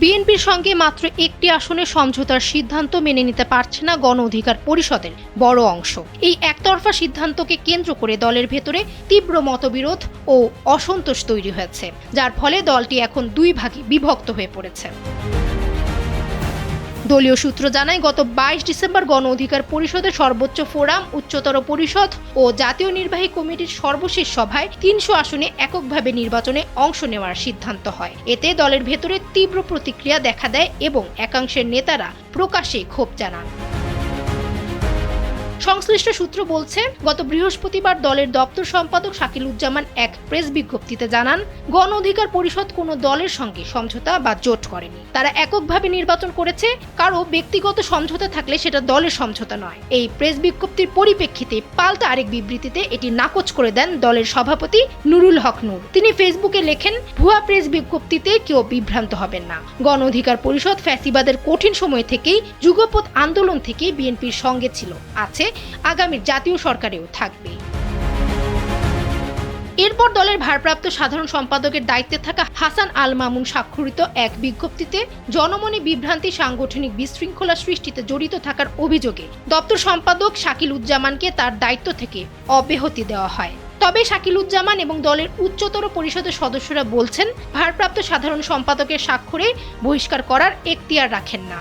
বিএনপির সঙ্গে মাত্র একটি আসনে সমঝোতার সিদ্ধান্ত মেনে নিতে পারছে না গণ অধিকার পরিষদের বড় অংশ। এই একতরফা সিদ্ধান্তকে কেন্দ্র করে দলের ভেতরে তীব্র মতবিরোধ ও অসন্তোষ তৈরি হয়েছে, যার ফলে দলটি এখন দুই ভাগে বিভক্ত হয়ে পড়েছে। দলীয় সূত্র জানায়, গত 22 ডিসেম্বর গণ অধিকার পরিষদের সর্বোচ্চ ফোরাম, উচ্চতর পরিষদ ও জাতীয় নির্বাহী কমিটির সর্বশেষ সভায় 300 আসনে এককভাবে নির্বাচনে অংশ নেওয়ার সিদ্ধান্ত হয়। এতে দলের ভেতরে তীব্র প্রতিক্রিয়া দেখা দেয় এবং একাংশের নেতারা প্রকাশ্যে ক্ষোভ জানান। সংশ্লিষ্ট সূত্র বলছে, গত বৃহস্পতিবার দলের দপ্তর সম্পাদক শাকিলুজ্জামান এক প্রেস বিজ্ঞপ্তিতে জানান, গণ অধিকার পরিষদ কোনো দলের সঙ্গে সমঝোতা বা জোট করেনি। তারা এককভাবে নির্বাচন করেছে। কারো ব্যক্তিগত সমঝোতা থাকলে সেটা দলের সমঝোতা নয়। এই প্রেস বিজ্ঞপ্তির পরিপ্রেক্ষিতে পাল্টা আরেক বিবৃতিতে এটি নাকচ করে দেন দলের সভাপতি নুরুল হক নূর। তিনি ফেসবুকে লেখেন, ভুয়া প্রেস বিজ্ঞপ্তিতে কেউ বিভ্রান্ত হবেন না। গণ অধিকার পরিষদ ফ্যাসিবাদের কঠিন সময় থেকেই যুগপৎ আন্দোলন থেকে বিএনপির সঙ্গে ছিল, আছে, আগামীর জাতীয় সরকারেও থাকবে। এরপর দলের ভারপ্রাপ্ত সাধারণ সম্পাদকের দায়িত্বে থাকা হাসান আল মামুন স্বাক্ষরিত এক বিজ্ঞপ্তিতে জনমনে বিভ্রান্তি, সাংগঠনিক বিশৃঙ্খলা সৃষ্টিতে জড়িত থাকার অভিযোগে দপ্তর সম্পাদক শাকিলুজ্জামানকে তার দায়িত্ব থেকে অব্যাহতি দেওয়া হয়। তবে শাকিলুজ্জামান এবং দলের উচ্চতর পরিষদের সদস্যরা বলছেন, ভারপ্রাপ্ত সাধারণ সম্পাদকের স্বাক্ষরে বহিষ্কার করার এখতিয়ার রাখেন না।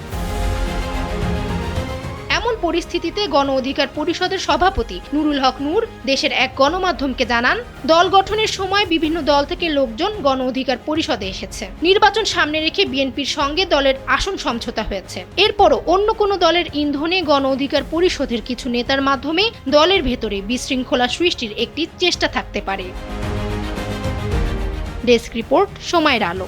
এমন পরিস্থিতিতে গণ অধিকার পরিষদের সভাপতি নুরুল হক নূর দেশের এক গণমাধ্যমকে জানান, দল গঠনের সময় বিভিন্ন দল থেকে লোকজন গণ অধিকার পরিষদে এসেছে। নির্বাচন সামনে রেখে বিএনপির সঙ্গে দলের আসন সমঝোতা হয়েছে। এরপরও অন্য কোনো দলের ইন্ধনে গণ অধিকার পরিষদের কিছু নেতার মাধ্যমে দলের ভেতরে বিশৃঙ্খলা সৃষ্টির একটি চেষ্টা থাকতে পারে। ডেস্ক রিপোর্ট, সময়ের আলো।